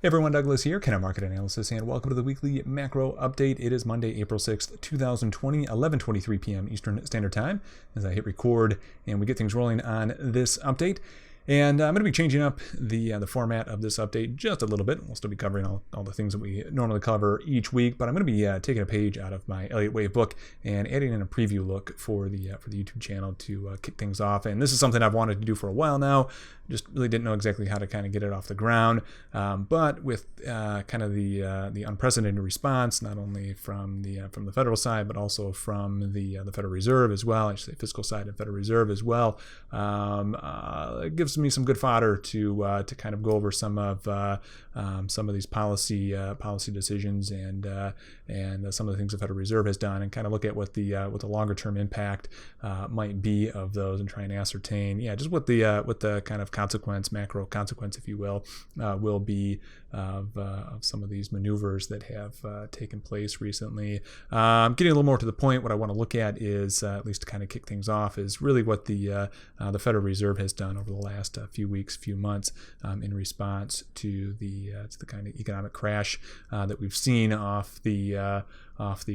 Hey everyone, Douglas here, Kenner Market Analysis, and welcome to the weekly macro update. It is Monday, April 6th, 2020, 11:23 p.m. Eastern Standard Time as I hit record and we get things rolling on this update. And I'm going to be changing up the format of this update just a little bit. We'll still be covering all the things that we normally cover each week, but I'm going to be taking a page out of my Elliott Wave book and adding in a preview look for the YouTube channel to kick things off. And this is something I've wanted to do for a while now. Just really didn't know exactly how to kind of get it off the ground. But with kind of the unprecedented response, not only from the federal side, but also from the Federal Reserve as well. I should say fiscal side and Federal Reserve as well. It gives me some good fodder to kind of go over some of these policy decisions and some of the things the Federal Reserve has done, and kind of look at what the longer term impact might be of those, and try and ascertain just what the kind of macro consequence, if you will be of some of these maneuvers that have taken place recently. Getting a little more to the point, what I want to look at is, at least to kind of kick things off, is really what the Federal Reserve has done over the last few weeks, few months, in response to the kind of economic crash that we've seen off the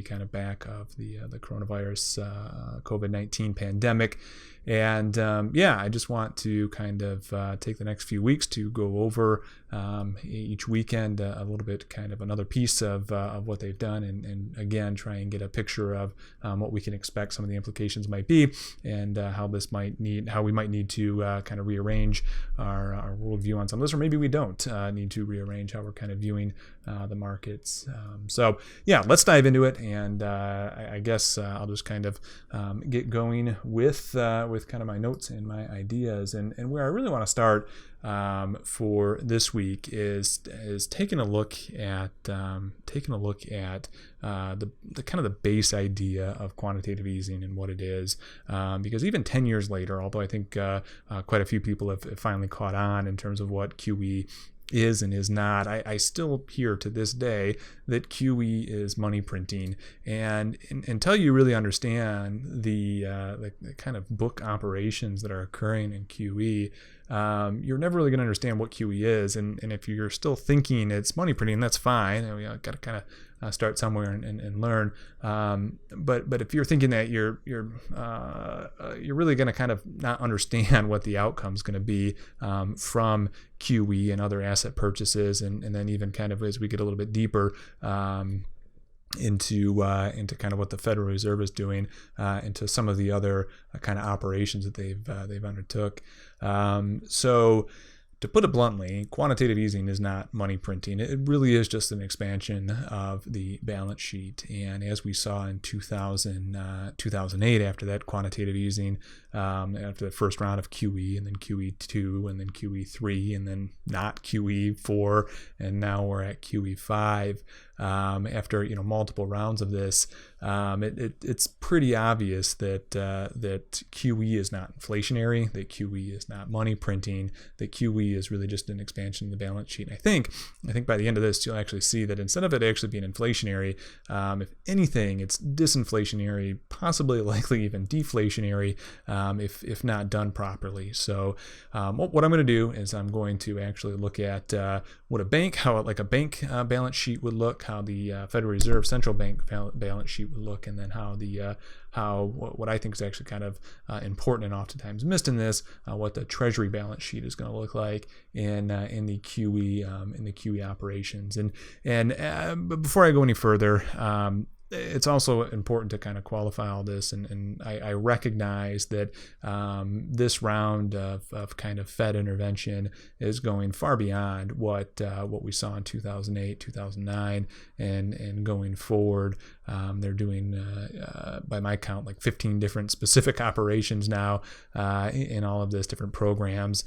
kind of back of the coronavirus COVID-19 pandemic. And I just want to kind of take the next few weeks to go over each weekend a little bit, kind of another piece of what they've done, and again try and get a picture of what we can expect some of the implications might be, and how we might need to kind of rearrange our worldview on some of this, or maybe we don't need to rearrange how we're kind of viewing the markets. Let's dive into it, and I guess I'll just kind of get going with kind of my notes and my ideas, and where I really want to start for this week is taking a look at the kind of the base idea of quantitative easing and what it is, because even 10 years later, although I think quite a few people have finally caught on in terms of what QE is and is not, I still hear to this day that QE is money printing, and until you really understand the kind of book operations that are occurring in QE, you're never really going to understand what QE is. And if you're still thinking it's money printing, that's fine. Got to kind of start somewhere and learn. But if you're thinking that you're really going to kind of not understand what the outcome is going to be from QE and other asset purchases, and then even kind of as we get a little bit deeper into kind of what the Federal Reserve is doing, into some of the other kind of operations that they've undertook. So to put it bluntly, quantitative easing is not money printing. It really is just an expansion of the balance sheet. And as we saw in 2008, after that quantitative easing, after the first round of QE, and then QE2, and then QE3, and then not QE4, and now we're at QE5. After multiple rounds of this, it's pretty obvious that QE is not inflationary, that QE is not money printing, that QE is really just an expansion of the balance sheet. And I think by the end of this, you'll actually see that instead of it actually being inflationary, if anything, it's disinflationary, possibly likely even deflationary, if not done properly. So what I'm going to do is I'm going to actually look at what a bank balance sheet would look, how the Federal Reserve central bank balance sheet would look, and then how what I think is actually kind of important and oftentimes missed in this, what the Treasury balance sheet is going to look like in the QE operations. But before I go any further, it's also important to kind of qualify all this, and I recognize that this round of kind of Fed intervention is going far beyond what we saw in 2008, 2009, and going forward. They're doing, by my count, like 15 different specific operations now in all of this, different programs.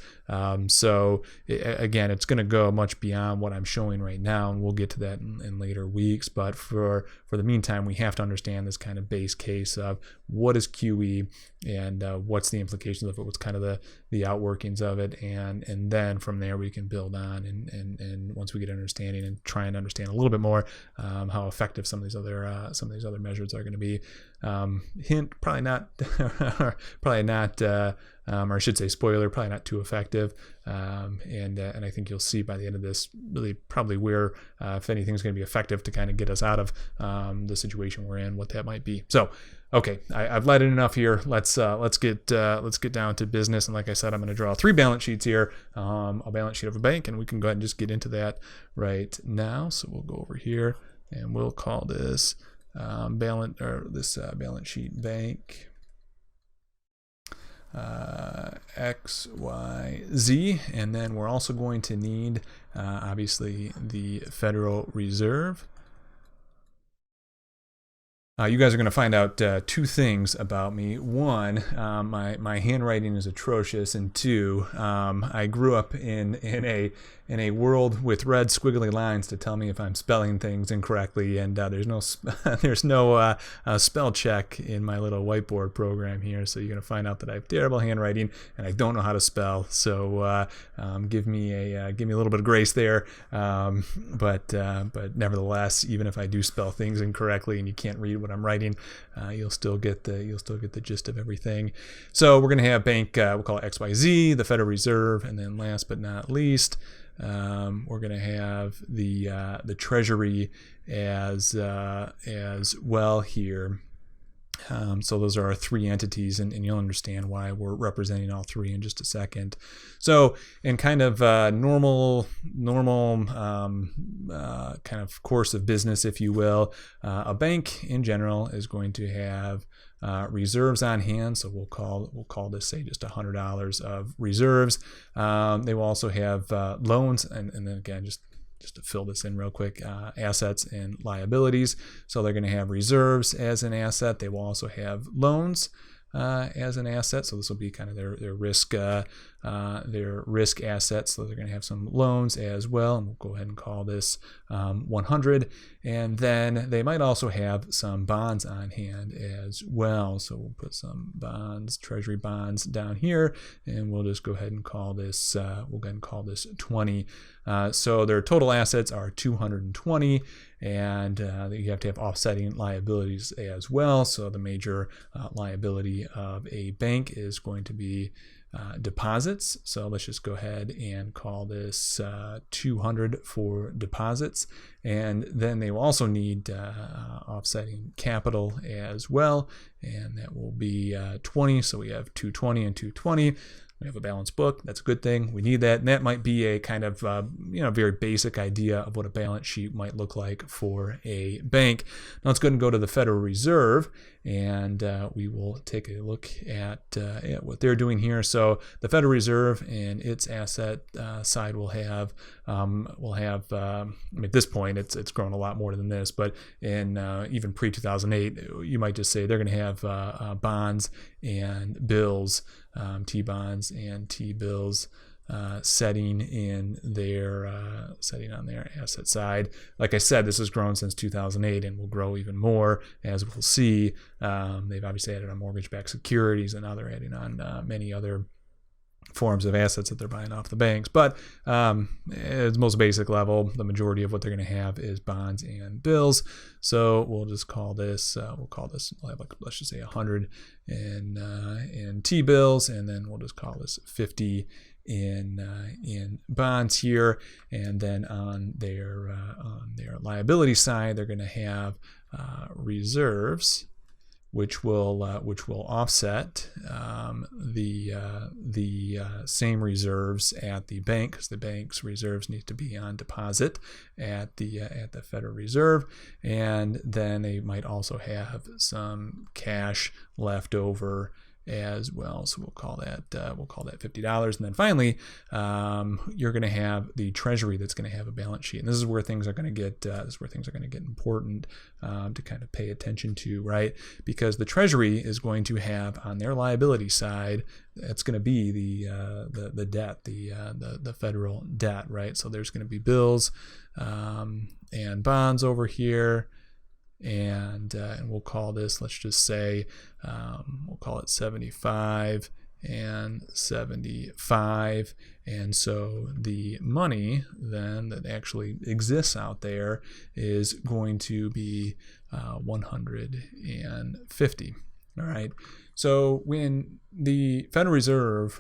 So again, it's going to go much beyond what I'm showing right now, and we'll get to that in later weeks. But for the meantime, we have to understand this kind of base case of what is QE and what's the implications of it, what's kind of the outworkings of it, and then from there we can build on, and once we get an understanding and try and understand a little bit more how effective some of these other measures are going to be. Hint, probably not, probably not, or I should say spoiler, probably not too effective. And I think you'll see by the end of this really probably where, if anything's going to be effective to kind of get us out of the situation we're in, what that might be. So, okay, I've let it enough here. Let's get down to business. And like I said, I'm going to draw 3 balance sheets here, a balance sheet of a bank, and we can go ahead and just get into that right now. So we'll go over here and we'll call this balance sheet bank XYZ, and then we're also going to need obviously the Federal Reserve. You guys are going to find out 2 things about me. 1, my handwriting is atrocious, and 2, I grew up in a world with red squiggly lines to tell me if I'm spelling things incorrectly, and there's no spell check in my little whiteboard program here, so you're going to find out that I have terrible handwriting and I don't know how to spell. So give me a little bit of grace there. But nevertheless, even if I do spell things incorrectly and you can't read what I'm writing, you'll still get the gist of everything. So we're going to have bank, we'll call it XYZ, the Federal Reserve, and then last but not least, we're going to have the Treasury as well here. So those are our 3 entities, and you'll understand why we're representing all 3 in just a second. So in kind of normal kind of course of business, if you will, a bank in general is going to have reserves on hand. So we'll call this, say, just $100 of reserves. They will also have loans, and then again, just to fill this in real quick, assets and liabilities. So they're going to have reserves as an asset. They will also have loans as an asset. So this will be kind of their risk assets. So they're going to have some loans as well. And we'll go ahead and call this 100. And then they might also have some bonds on hand as well. So we'll put some bonds, treasury bonds down here, and we'll just go ahead and call this, 20. So their total assets are 220, and you have to have offsetting liabilities as well. So the major liability of a bank is going to be deposits. So let's just go ahead and call this 200 for deposits. And then they will also need offsetting capital as well, and that will be 20. So we have 220 and 220. We have a balanced book. That's a good thing. We need that. And that might be a kind of, very basic idea of what a balance sheet might look like for a bank. Now let's go ahead and go to the Federal Reserve, and we will take a look at what they're doing here. So the Federal Reserve and its asset side will have, at this point, it's grown a lot more than this, but in even pre-2008, you might just say they're going to have bonds and bills, T-bonds and T-bills setting on their asset side. Like I said, this has grown since 2008 and will grow even more, as we'll see. They've obviously added on mortgage-backed securities, and now they're adding on many other forms of assets that they're buying off the banks. But at its most basic level, the majority of what they're going to have is bonds and bills. So we'll just call this, we'll have let's just say 100 in T-bills, and then we'll just call this 50 in bonds here. And then on their liability side, they're going to have reserves, which will offset the same reserves at the bank, because the bank's reserves need to be on deposit at the Federal Reserve, and then they might also have some cash left over as well. So we'll call that $50. And then finally, you're going to have the Treasury that's going to have a balance sheet. And this is where things are going to get important to kind of pay attention to, right? Because the Treasury is going to have on their liability side, it's going to be the debt, the federal debt, right? So there's going to be bills and bonds over here. And we'll call this, let's just say, we'll call it 75, and 75. And so the money then that actually exists out there is going to be 150. All right. So when the Federal Reserve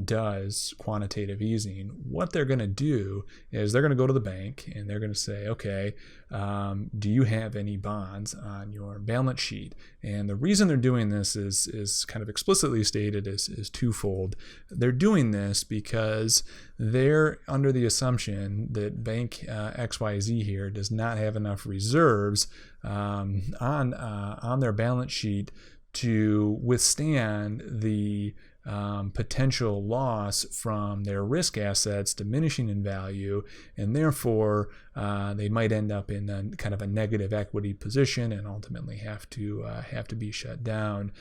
does quantitative easing, what they're going to do is they're going to go to the bank and they're going to say, okay, do you have any bonds on your balance sheet? And the reason they're doing this is kind of explicitly stated is twofold. They're doing this because they're under the assumption that Bank XYZ here does not have enough reserves on their balance sheet to withstand the potential loss from their risk assets diminishing in value, and therefore they might end up in a kind of a negative equity position and ultimately have to be shut down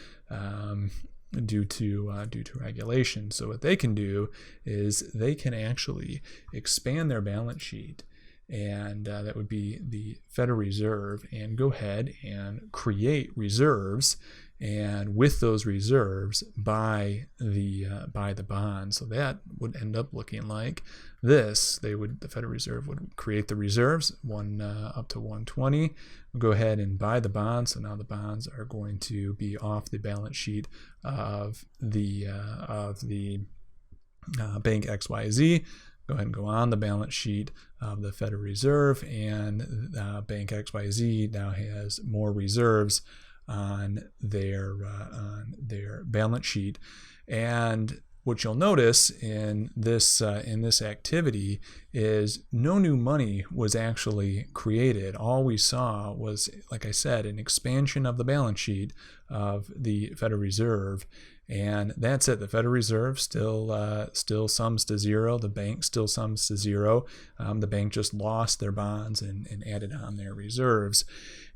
due to regulation. So what they can do is they can actually expand their balance sheet, and that would be the Federal Reserve, and go ahead and create reserves, and with those reserves buy the bonds. So that would end up looking like this. The Federal Reserve would create the reserves, up to 120, go ahead and buy the bonds. So now the bonds are going to be off the balance sheet of the Bank XYZ. Go ahead and go on the balance sheet of the Federal Reserve, and Bank XYZ now has more reserves on their balance sheet. And what you'll notice in this activity is no new money was actually created. All we saw was, like I said, an expansion of the balance sheet of the Federal Reserve. And that's it. The Federal Reserve still sums to zero. The bank still sums to zero. The bank just lost their bonds and added on their reserves.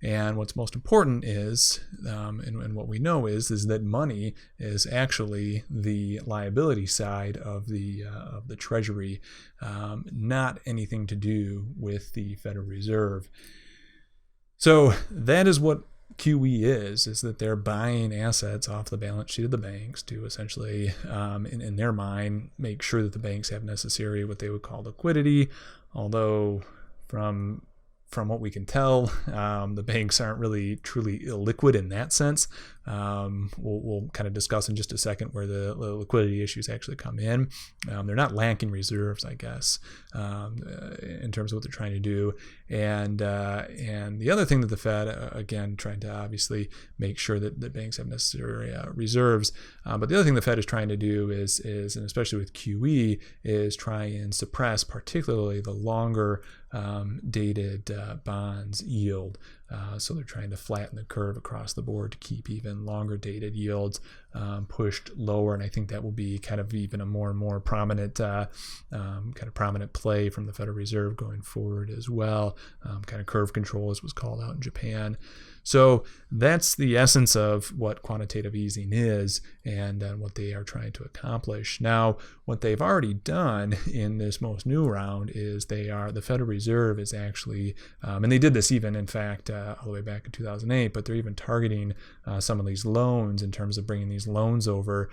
And what's most important is, and what we know is that money is actually the liability side of the Treasury, not anything to do with the Federal Reserve. So that is what QE is that they're buying assets off the balance sheet of the banks to essentially, in their mind, make sure that the banks have necessary what they would call liquidity. Although from what we can tell, the banks aren't really truly illiquid in that sense. We'll kind of discuss in just a second where the liquidity issues actually come in. They're not lacking reserves, I guess, in terms of what they're trying to do. And the other thing that the Fed, again, trying to obviously make sure that the banks have necessary reserves. But the other thing the Fed is trying to do is, and especially with QE, is try and suppress particularly the longer dated bonds yield. So they're trying to flatten the curve across the board to keep even longer dated yields pushed lower. And I think that will be kind of even a more and more prominent prominent play from the Federal Reserve going forward as well. Kind of curve control, as was called out in Japan. So that's the essence of what quantitative easing is and what they are trying to accomplish. Now, what they've already done in this most new round is the Federal Reserve is actually, and they did this even, in fact, all the way back in 2008, but they're even targeting some of these loans in terms of bringing these loans over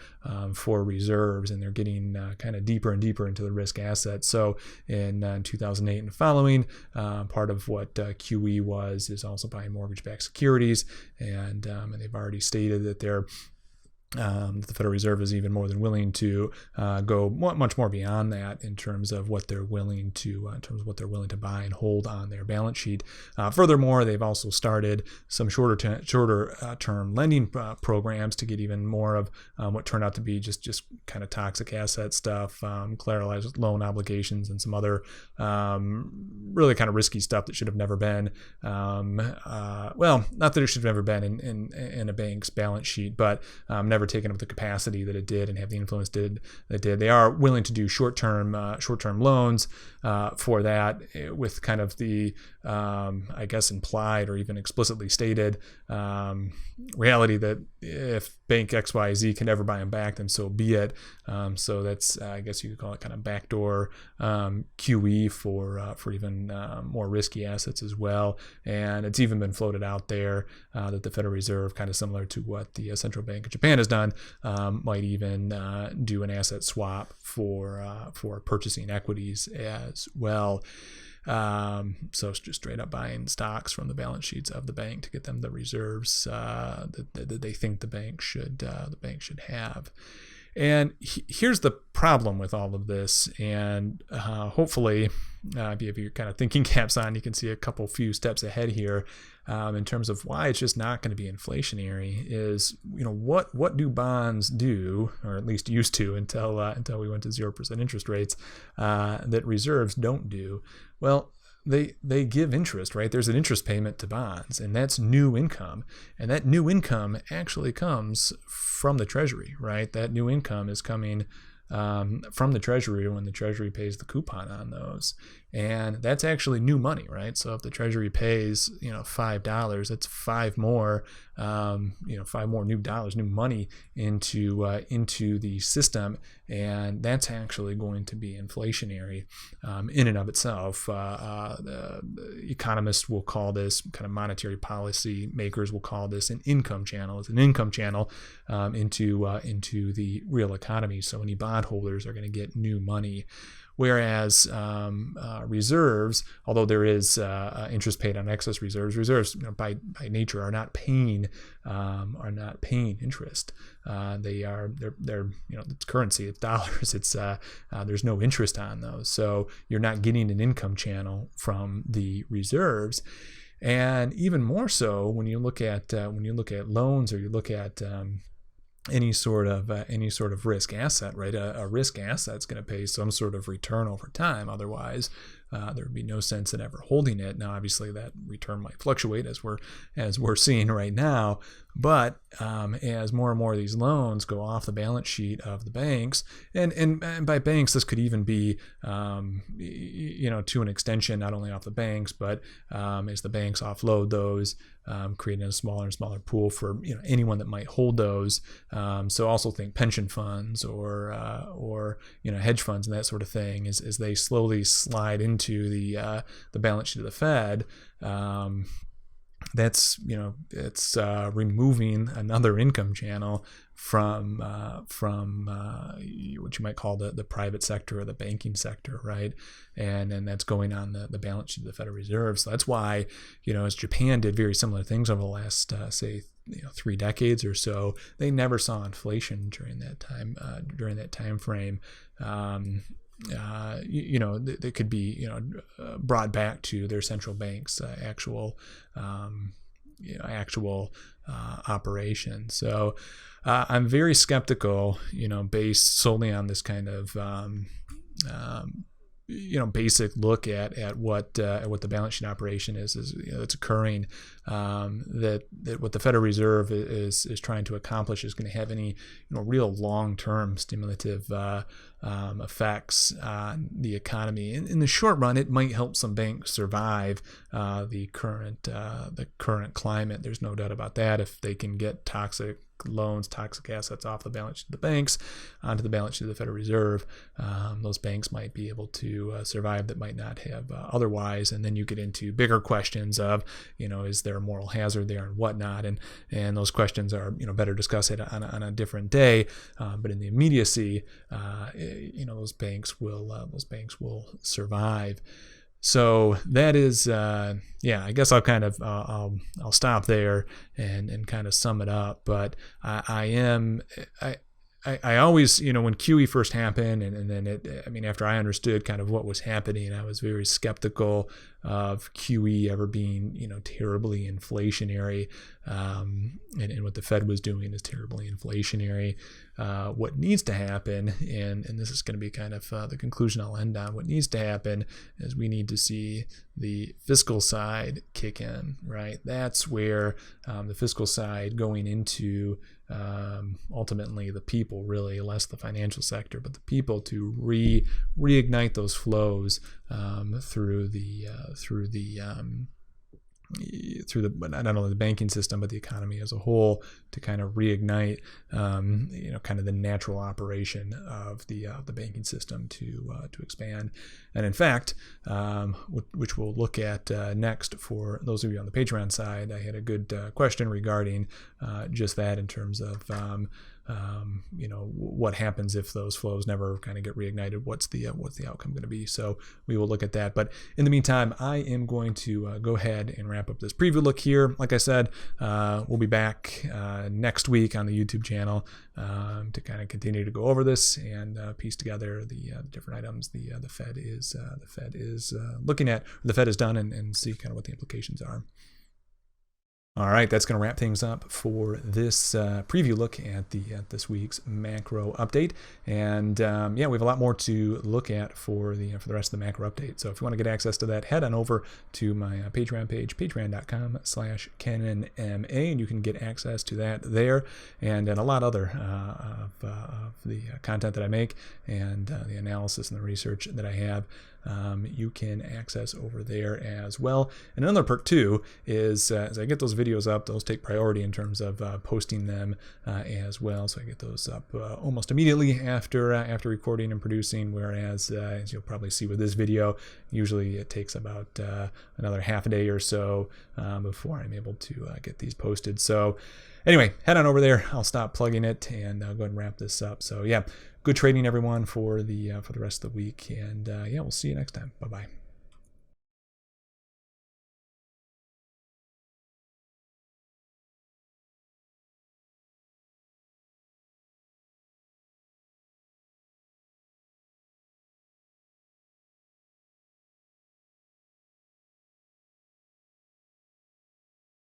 for reserves, and they're getting kind of deeper and deeper into the risk assets. So in 2008 and following, part of what QE was is also buying mortgage-backed securities, and they've already stated that they're the Federal Reserve is even more than willing to go much more beyond that in terms of what they're willing to buy and hold on their balance sheet. Furthermore, they've also started some shorter term lending programs to get even more of what turned out to be just kind of toxic asset stuff, collateralized loan obligations, and some other really kind of risky stuff that should have never been. Well, not that it should have never been in a bank's balance sheet, but never taken up the capacity that it did and have the influence that it did. They are willing to do short-term loans for that, with kind of the I guess implied or even explicitly stated reality that if Bank XYZ can never buy them back, then so be it. So that's I guess you could call it kind of backdoor QE for even more risky assets as well. And it's even been floated out there that the Federal Reserve, kind of similar to what the Central Bank of Japan has done, might even do an asset swap for purchasing equities as well. So it's just straight up buying stocks from the balance sheets of the bank to get them the reserves that they think the bank should have. And here's the problem with all of this, and hopefully, if you have your kind of thinking caps on, you can see a few steps ahead here in terms of why it's just not going to be inflationary. Is what do bonds do, or at least used to until we went to 0% interest rates, that reserves don't do? Well, they give interest, right? There's an interest payment to bonds, and that's new income. And that new income actually comes from the Treasury, right? That new income is coming from the Treasury when the Treasury pays the coupon on those. And that's actually new money, right? So if the Treasury pays, $5, that's $5 more new dollars, new money into the system, and that's actually going to be inflationary in and of itself. The economists will call this, kind of monetary policy makers will call this an income channel. It's an income channel into the real economy. So any bondholders are going to get new money. Whereas reserves, although there is interest paid on excess reserves by nature are not paying interest. They're it's currency, it's dollars. It's there's no interest on those, so you're not getting an income channel from the reserves. And even more so when you look at loans, or you look at any sort of risk asset, right? A risk asset is going to pay some sort of return over time. Otherwise, there would be no sense in ever holding it. Now, obviously, that return might fluctuate as we're seeing right now. But as more and more of these loans go off the balance sheet of the banks, and by banks, this could even be to an extension, not only off the banks, but as the banks offload those, creating a smaller and smaller pool for anyone that might hold those. So also think pension funds or hedge funds and that sort of thing as they slowly slide into the balance sheet of the Fed. It's removing another income channel from what you might call the private sector or the banking sector, right? And that's going on the balance sheet of the Federal Reserve. So that's why, as Japan did very similar things over the last 3 decades or so, they never saw inflation during that time frame. They could be brought back to their central bank's actual operation. So I'm very skeptical, based solely on this kind of basic look at what the balance sheet operation is that's occurring, that what the Federal Reserve is trying to accomplish is going to have any real long-term stimulative effects on the economy. In the short run, it might help some banks survive the current climate. There's no doubt about that. If they can get toxic loans, toxic assets off the balance sheet of the banks onto the balance sheet of the Federal Reserve, those banks might be able to survive that might not have otherwise. And then you get into bigger questions of, is there a moral hazard there and whatnot, and those questions are better discussed on a different day. But in the immediacy, those banks will survive. So that is, I guess I'll kind of I'll stop there and kind of sum it up. But I always, when QE first happened, and then after I understood kind of what was happening, I was very skeptical of QE ever being, terribly inflationary, and what the Fed was doing is terribly inflationary. What needs to happen, and this is going to be kind of the conclusion I'll end on, what needs to happen is we need to see the fiscal side kick in, right? That's where the fiscal side going into ultimately the people, really less the financial sector, but the people, to reignite those flows through not only the banking system but the economy as a whole, to kind of reignite kind of the natural operation of the banking system to expand. And in fact, which we'll look at next, for those of you on the Patreon side, I had a good question regarding just that, in terms of what happens if those flows never kind of get reignited. What's the outcome going to be? So we will look at that. But in the meantime, I am going to go ahead and wrap up this preview look here. Like I said, we'll be back next week on the YouTube channel to kind of continue to go over this and piece together the different items the Fed is looking at, or the Fed has done, and see kind of what the implications are. All right, that's going to wrap things up for this preview look at this week's macro update. And yeah, we have a lot more to look at for the rest of the macro update. So if you want to get access to that, head on over to my Patreon page, patreon.com/KenanMA, and you can get access to that there, and a lot other of the content that I make, and the analysis and the research that I have. You can access over there as well. And another perk too is as I get those videos up, those take priority in terms of posting them as well. So I get those up almost immediately after recording and producing. Whereas as you'll probably see with this video, usually it takes about another half a day or so before I'm able to get these posted. So anyway, head on over there. I'll stop plugging it and I'll go ahead and wrap this up. So yeah, good trading everyone for the rest of the week, and yeah, we'll see you next time. Bye bye.